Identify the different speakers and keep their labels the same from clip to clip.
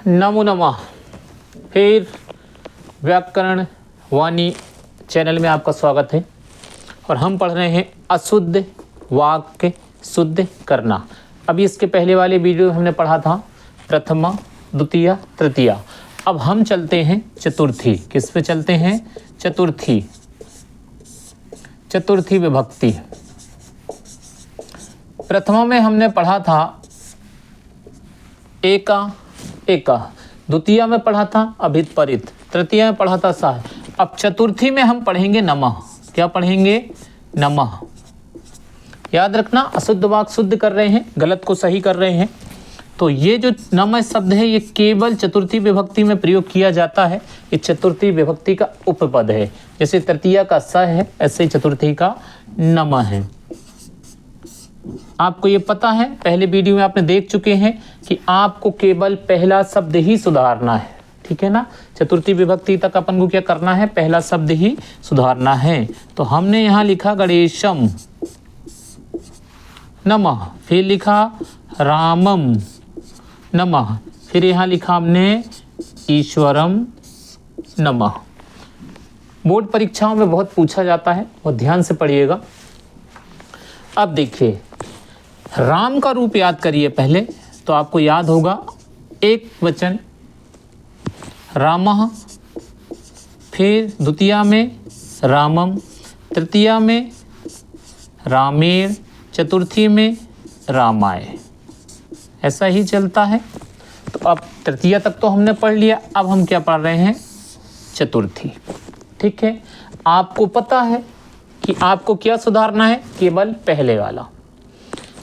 Speaker 1: नमो नमः। फिर व्याकरण वाणी चैनल में आपका स्वागत है और हम पढ़ रहे हैं अशुद्ध वाक्य शुद्ध करना। अभी इसके पहले वाले वीडियो में हमने पढ़ा था प्रथमा, द्वितीया, तृतीया। अब हम चलते हैं चतुर्थी। किस पे चलते हैं? चतुर्थी। चतुर्थी विभक्ति। प्रथमा में हमने पढ़ा था एका एका, द्वितीया में पढ़ा था अभितपरित, तृतीया में पढ़ा था सह। अब चतुर्थी में हम पढ़ेंगे नमः। क्या पढ़ेंगे? नमः। याद रखना, अशुद्ध वाक्य शुद्ध कर रहे हैं, गलत को सही कर रहे हैं। तो ये जो नमः शब्द है ये केवल चतुर्थी विभक्ति में प्रयोग किया जाता है। ये चतुर्थी विभक्ति का उपपद है। जैसे तृतीया का स है, ऐसे चतुर्थी का नमः है। आपको ये पता है, पहले वीडियो में आपने देख चुके हैं कि आपको केवल पहला शब्द ही सुधारना है। ठीक है ना? चतुर्थी विभक्ति तक अपन को क्या करना है? पहला शब्द ही सुधारना है। तो हमने यहाँ लिखा गणेशम नमः, फिर लिखा रामम नमः, फिर यहाँ लिखा हमने ईश्वरम नमः। बोर्ड परीक्षाओं में बहुत पूछा जाता है और ध्यान से पढ़िएगा। अब देखिए, राम का रूप याद करिए पहले, तो आपको याद होगा एक वचन रामः, फिर द्वितीया में रामम, तृतीया में रामेण, चतुर्थी में रामाय। ऐसा ही चलता है। तो अब तृतीया तक तो हमने पढ़ लिया, अब हम क्या पढ़ रहे हैं? चतुर्थी। ठीक है, आपको पता है कि आपको क्या सुधारना है? केवल पहले वाला।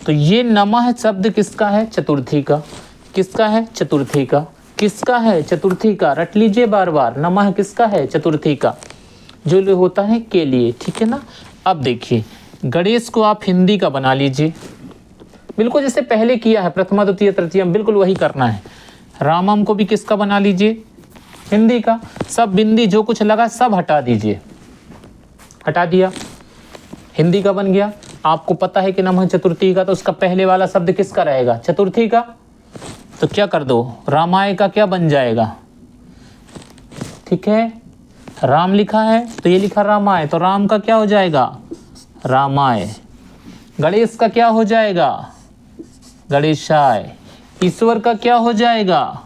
Speaker 1: तो ये नमः शब्द किसका है? चतुर्थी का। किसका है? चतुर्थी का। किसका है? चतुर्थी का। रट लीजिए बार बार, नमः किसका है? चतुर्थी का। जो होता है के लिए। ठीक है ना? अब देखिए, गणेश को आप हिंदी का बना लीजिए, बिल्कुल जैसे पहले किया है प्रथमा, द्वितीय, तृतीय, बिल्कुल वही करना है। रामम को भी किसका बना लीजिए? हिंदी का। सब बिंदी जो कुछ लगा सब हटा दीजिए। हटा दिया, हिंदी का बन गया। आपको पता है कि नमः चतुर्थी का, तो उसका पहले वाला शब्द किसका रहेगा? चतुर्थी का। तो क्या कर दो, रामाय का क्या बन जाएगा? ठीक है, राम लिखा है तो ये लिखा रामाय, तो राम का क्या हो जाएगा? रामाय। गणेश का क्या हो जाएगा? गणेशाय। ईश्वर का क्या हो जाएगा?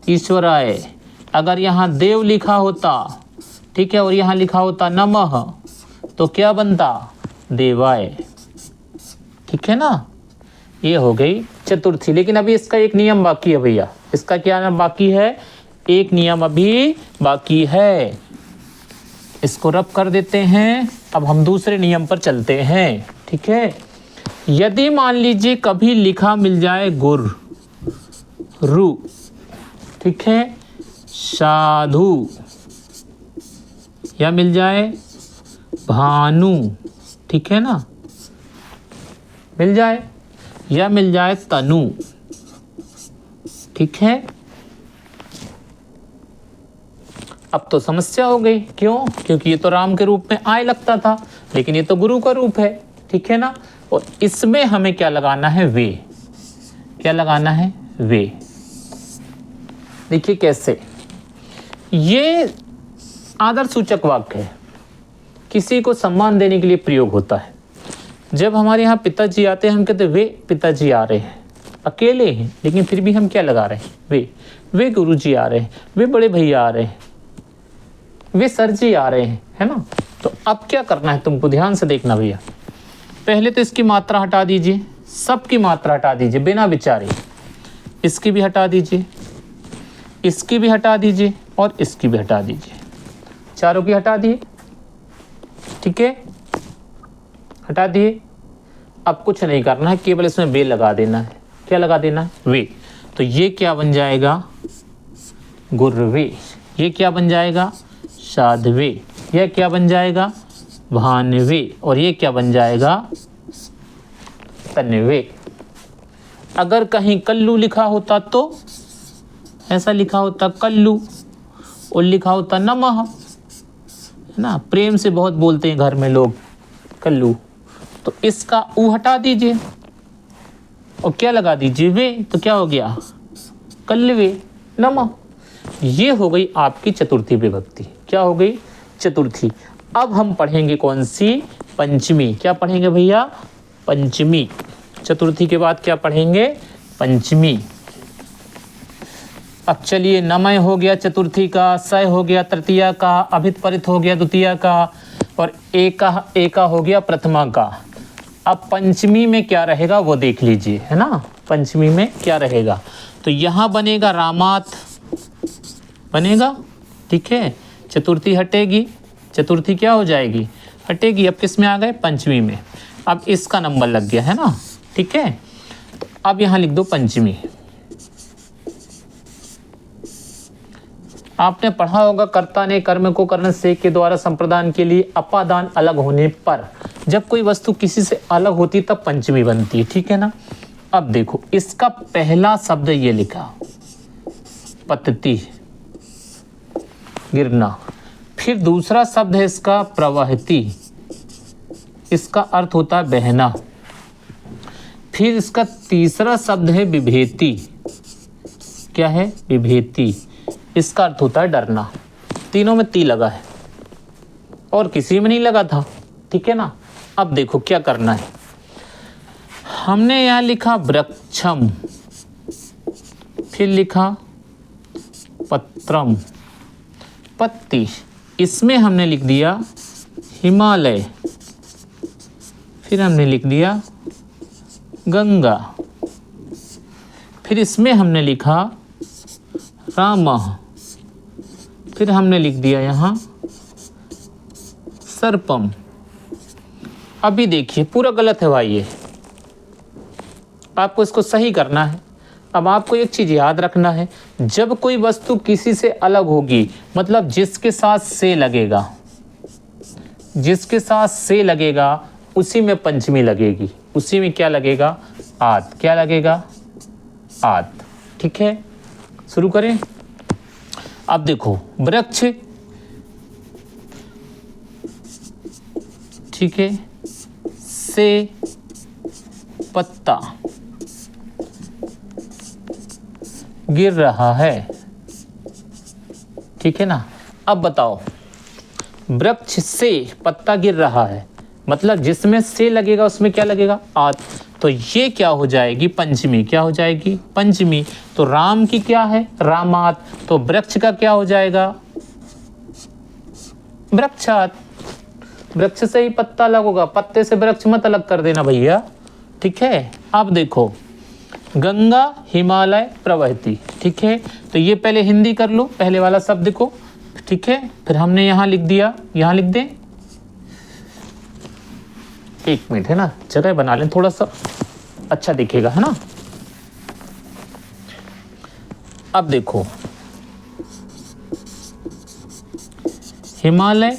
Speaker 1: ईश्वराय। अगर यहाँ देव लिखा होता, ठीक है, और यहाँ लिखा होता नमः, तो क्या बनता? देवाय। ठीक है ना? ये हो गई चतुर्थी। लेकिन अभी इसका एक नियम बाकी है भैया। इसका क्या नाम बाकी है? एक नियम अभी बाकी है। इसको रब कर देते हैं। अब हम दूसरे नियम पर चलते हैं। ठीक है, यदि मान लीजिए कभी लिखा मिल जाए गुर रु, ठीक है, साधु, या मिल जाए भानु, ठीक है ना, मिल जाए, या मिल जाए तनु, ठीक है। अब तो समस्या हो गई। क्यों? क्योंकि ये तो राम के रूप में आय लगता था, लेकिन ये तो गुरु का रूप है। ठीक है ना? और इसमें हमें क्या लगाना है? वे। क्या लगाना है? वे। देखिए कैसे। ये आदर सूचक वाक्य है, किसी को सम्मान देने के लिए प्रयोग होता है। जब हमारे यहाँ पिताजी आते हैं, हम कहते हैं वे पिताजी आ रहे हैं। अकेले हैं लेकिन फिर भी हम क्या लगा रहे हैं? वे गुरुजी आ रहे हैं, वे बड़े भैया आ रहे हैं, वे सर जी आ रहे हैं, है ना? तो अब क्या करना है तुमको? ध्यान से देखना भैया। पहले तो इसकी मात्रा हटा दीजिए, सबकी मात्रा हटा दीजिए बिना विचारे। इसकी भी हटा दीजिए, इसकी भी हटा दीजिए, और इसकी भी हटा दीजिए। चारों की हटा दिए। ठीक है, हटा दिए। अब कुछ नहीं करना है, केवल इसमें वे लगा देना है। क्या लगा देना है? वे। तो ये क्या बन जाएगा? गुरवे। ये क्या बन जाएगा? साधवे। यह क्या बन जाएगा? भानवे। और ये क्या बन जाएगा? तन्वे। अगर कहीं कल्लू लिखा होता तो ऐसा लिखा होता कल्लू, और लिखा होता नमः, है ना? प्रेम से बहुत बोलते हैं घर में लोग कल्लू। तो इसका ऊ हटा दीजिए और क्या लगा दीजिए? वे। तो क्या हो गया? कल्वे नमः। ये हो गई आपकी चतुर्थी विभक्ति। क्या हो गई? चतुर्थी। अब हम पढ़ेंगे कौन सी? पंचमी। क्या पढ़ेंगे भैया? पंचमी। चतुर्थी के बाद क्या पढ़ेंगे? पंचमी। अब चलिए, नमय हो गया चतुर्थी का, सय हो गया तृतीया का, अभित परित हो गया द्वितीया का, और एका हो गया प्रथमा का। अब पंचमी में क्या रहेगा वो देख लीजिए, है ना। पंचमी में क्या रहेगा? तो यहाँ बनेगा रामात बनेगा, ठीक है। चतुर्थी हटेगी, चतुर्थी क्या हो जाएगी? हटेगी। अब किस में आ गए? पंचमी में। अब इसका नंबर लग गया, है ना, ठीक है। तो अब यहाँ लिख दो पंचमी। आपने पढ़ा होगा, कर्ता ने कर्म को कर्ण से के द्वारा संप्रदान के लिए अपादान अलग होने पर, जब कोई वस्तु किसी से अलग होती तब पंचमी बनती है, ठीक है ना। अब देखो, इसका पहला शब्द ये लिखा पतति, गिरना। फिर दूसरा शब्द है इसका प्रवहति, इसका अर्थ होता है बहना। फिर इसका तीसरा शब्द है विभेति। क्या है? विभेति। इसका अर्थ होता है डरना। तीनों में ती लगा है और किसी में नहीं लगा था, ठीक है ना। अब देखो क्या करना है। हमने यहां लिखा वृक्षम, फिर लिखा पत्रम, पत्ती। इसमें हमने लिख दिया हिमालय, फिर हमने लिख दिया गंगा, फिर इसमें हमने लिखा रामा, फिर हमने लिख दिया यहाँ सर्पम। अभी देखिए पूरा गलत है भाई, ये आपको इसको सही करना है। अब आपको एक चीज याद रखना है, जब कोई वस्तु किसी से अलग होगी, मतलब जिसके साथ से लगेगा, जिसके साथ से लगेगा उसी में पंचमी लगेगी। उसी में क्या लगेगा? आत। क्या लगेगा? आत, ठीक है। शुरू करें। अब देखो, वृक्ष, ठीक है, से पत्ता गिर रहा है, ठीक है ना। अब बताओ, वृक्ष से पत्ता गिर रहा है, मतलब जिसमें से लगेगा उसमें क्या लगेगा? आत। तो ये क्या हो जाएगी? पंचमी। क्या हो जाएगी? पंचमी। तो राम की क्या है? रामात। तो वृक्ष का क्या हो जाएगा? वृक्षात। वृक्ष से ही पत्ता अलग होगा, पत्ते से वृक्ष मत अलग कर देना भैया, ठीक है। अब देखो, गंगा हिमालय प्रवहती, ठीक है। तो ये पहले हिंदी कर लो, पहले वाला शब्द को, ठीक है। फिर हमने यहां लिख दिया, यहां लिख दें, एक मिनट, है ना, जगह बना लें, थोड़ा सा अच्छा दिखेगा, है ना। अब देखो, हिमालय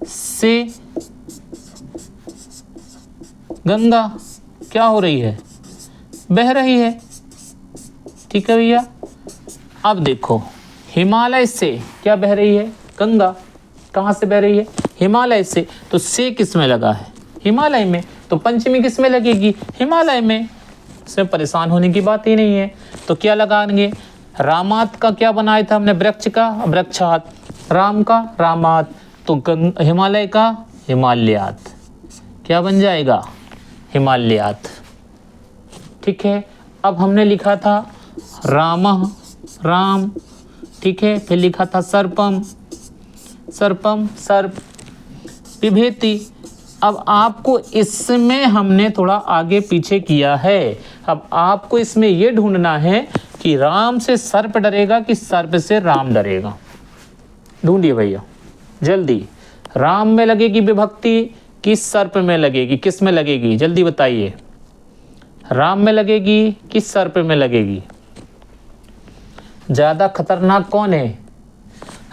Speaker 1: से गंगा क्या हो रही है? बह रही है, ठीक है भैया। अब देखो, हिमालय से क्या बह रही है? गंगा। कहाँ से बह रही है? हिमालय से। तो से किस में लगा है? हिमालय में। तो पंचमी किस में लगेगी? हिमालय में। इसमें परेशान होने की बात ही नहीं है। तो क्या लगाएंगे? रामात का क्या बनाया था हमने? वृक्ष का वृक्षात, राम का रामात, तो हिमालय का हिमालयात। क्या बन जाएगा? हिमालयात, ठीक है। अब हमने लिखा था रामः, राम, ठीक है। फिर लिखा था सर्पम, सर्पम सर्प, विभेति। अब आपको इसमें हमने थोड़ा आगे पीछे किया है। अब आपको इसमें यह ढूंढना है कि राम से सर्प डरेगा कि सर्प से राम डरेगा। ढूंढिए भैया जल्दी। राम में लगेगी विभक्ति, किस सर्प में लगेगी? किस में लगेगी? जल्दी बताइए। राम में लगेगी कि सर्प में लगेगी? ज्यादा खतरनाक कौन है?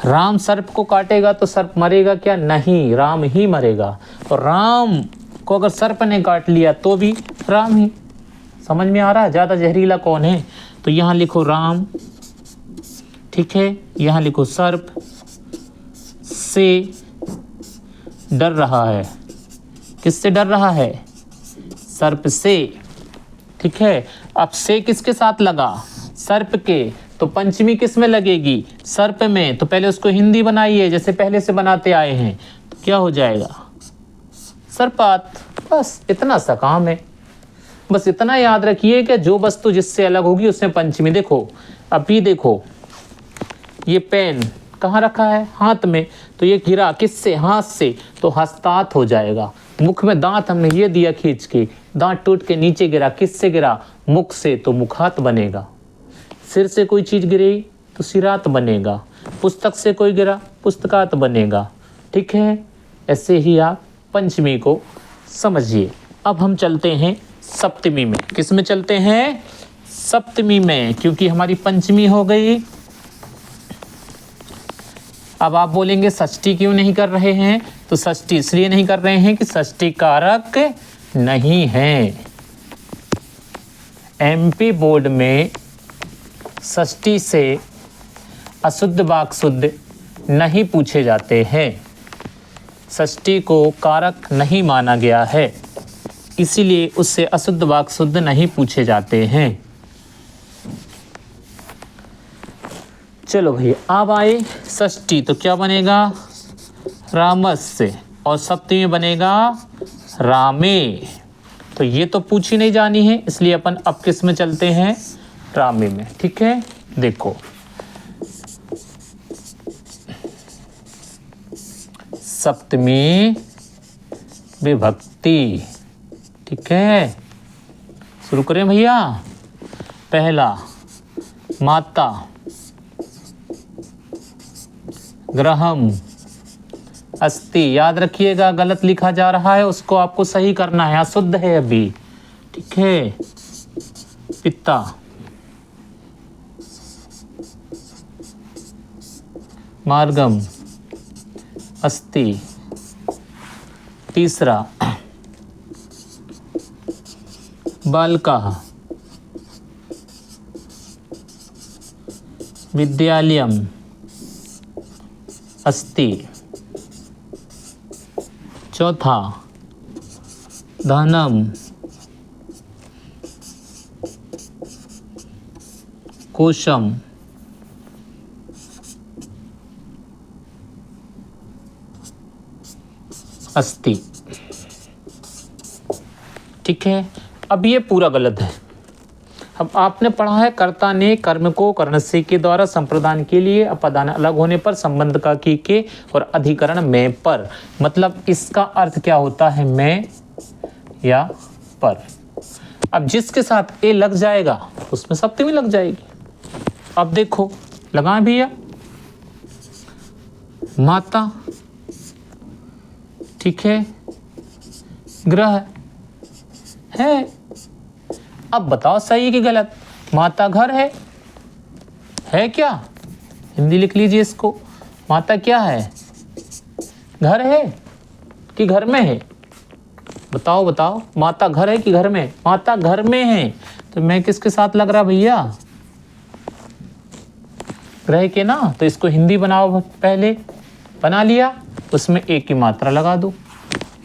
Speaker 1: राम सर्प को काटेगा तो सर्प मरेगा क्या? नहीं, राम ही मरेगा। और राम को अगर सर्प ने काट लिया तो भी राम ही। समझ में आ रहा है ज्यादा जहरीला कौन है? तो यहां लिखो राम, ठीक है। यहां लिखो सर्प से डर रहा है। किससे डर रहा है? सर्प से, ठीक है। अब से किसके साथ लगा, सर्प के, तो पंचमी किस में लगेगी, सर्प में। तो पहले उसको हिंदी बनाइए जैसे पहले से बनाते आए हैं, तो क्या हो जाएगा, सर्पात। बस इतना सा काम है। बस इतना याद रखिए कि जो वस्तु जिससे अलग होगी उसमें पंचमी। देखो अभी देखो, ये पेन कहाँ रखा है, हाथ में, तो ये गिरा किससे, हाथ से, तो हस्तात हो जाएगा। मुख में दांत हमने ये दिया खींच के, दांत टूट के नीचे गिरा, किससे गिरा, मुख से, तो मुखात बनेगा। सिर से कोई चीज गिरी तो सिरात बनेगा। पुस्तक से कोई गिरा, पुस्तकात बनेगा। ठीक है, ऐसे ही आप पंचमी को समझिए। अब हम चलते हैं सप्तमी में। किस में चलते हैं, सप्तमी में, क्योंकि हमारी पंचमी हो गई। अब आप बोलेंगे षष्ठी क्यों नहीं कर रहे हैं, तो षष्ठी इसलिए नहीं कर रहे हैं कि षष्ठी कारक नहीं है। एमपी बोर्ड में षष्ठी से अशुद्ध वाक् शुद्ध नहीं पूछे जाते हैं। षष्ठी को कारक नहीं माना गया है, इसीलिए उससे अशुद्ध वाक् शुद्ध नहीं पूछे जाते हैं। चलो भाई, अब आए षष्ठी, तो क्या बनेगा, रामस्य, और सप्तमी बनेगा रामे। तो ये तो पूछी नहीं जानी है, इसलिए अपन अब किस में चलते हैं, रामे में। ठीक है, देखो सप्तमी विभक्ति। ठीक है, शुरू करें भैया। पहला माता, ग्रहम, अस्ति। याद रखिएगा, गलत लिखा जा रहा है उसको आपको सही करना है, अशुद्ध है अभी। ठीक है, पिता, मार्गम, अस्ति। तीसरा बालका, विद्यालयम, अस्ति। चौथा धनम, कोशम, अस्ति। ठीक है, अब ये पूरा गलत है। अब आपने पढ़ा है कर्ता ने कर्म को कर्णस्य के द्वारा संप्रदान के लिए अपदान अलग होने पर संबंध का के और अधिकरण में पर। मतलब इसका अर्थ क्या होता है, में या पर। अब जिसके साथ ए लग जाएगा उसमें सप्तमी लग जाएगी। अब देखो लगाएं भैया, माता, ठीक है, ग्रह है। अब बताओ सही कि गलत। माता घर है क्या, हिंदी लिख लीजिए इसको। माता क्या है, घर है कि घर में है, बताओ बताओ। माता घर है कि घर में, माता घर में है, तो मैं किसके साथ लग रहा भैया, ग्रह के ना। तो इसको हिंदी बनाओ, पहले बना लिया, उसमें एक की मात्रा लगा दो।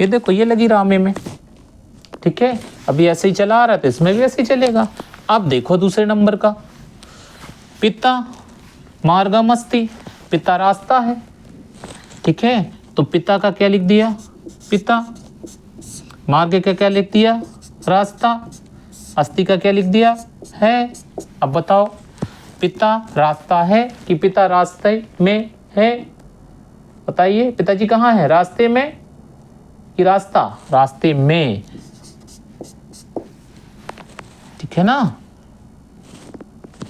Speaker 1: ये देखो ये लगी रामे में। ठीक है, अभी ऐसे ही चला आ रहा था, इसमें भी ऐसे ही चलेगा। अब देखो दूसरे नंबर का, पिता मार्गम अस्ति, पिता रास्ता है। ठीक है, तो पिता का क्या लिख दिया, पिता। मार्ग का क्या लिख दिया, रास्ता। अस्ति का क्या लिख दिया, है। अब बताओ पिता रास्ता है कि पिता रास्ते में है, बताइए। पिताजी कहाँ है, रास्ते में कि रास्ता, रास्ते में। ठीक है ना,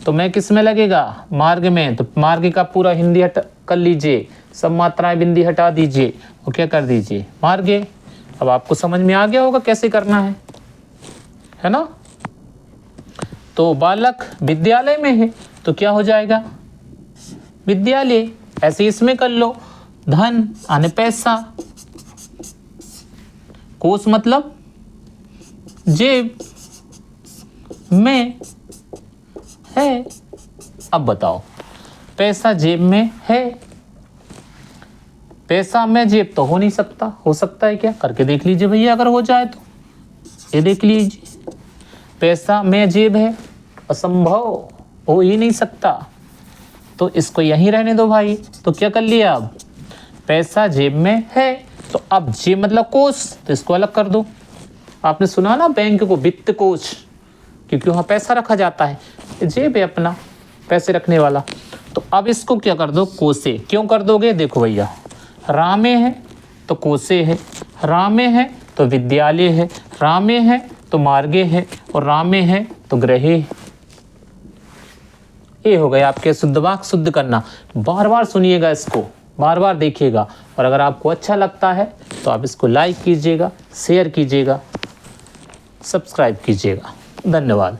Speaker 1: तो मैं किस में लगेगा, मार्ग में। तो मार्ग का पूरा हिंदी हट कर लीजिए, सब मात्राएं बिंदी हटा दीजिए और क्या कर दीजिए, मार्गे। अब आपको समझ में आ गया होगा कैसे करना है ना। तो बालक विद्यालय में है, तो क्या हो जाएगा, विद्यालय। ऐसे इसमें कर लो, धन यानी पैसा, कोष मतलब जेब में है। अब बताओ पैसा जेब में है, पैसा में जेब तो हो नहीं सकता, हो सकता है क्या, करके देख लीजिए भैया, अगर हो जाए तो ये देख लीजिए। पैसा में जेब है, असंभव, हो ही नहीं सकता। तो इसको यहीं रहने दो भाई। तो क्या कर लिया, अब पैसा जेब में है, तो अब जेब मतलब कोष, तो इसको अलग कर दो। आपने सुना ना बैंक को वित्त कोष, क्योंकि वहाँ पैसा रखा जाता है, जेब है अपना पैसे रखने वाला। तो अब इसको क्या कर दो, कोसे। क्यों कर दोगे, देखो भैया, रामे है तो कोसे है, रामे है तो विद्यालय है, रामे है तो मार्गे है, और रामे है तो ग्रहे। ये हो गया आपके शुद्ध वाक्य शुद्ध करना। बार बार सुनिएगा इसको, बार बार देखिएगा, और अगर आपको अच्छा लगता है तो आप इसको लाइक कीजिएगा, शेयर कीजिएगा, सब्सक्राइब कीजिएगा। धन्यवाद।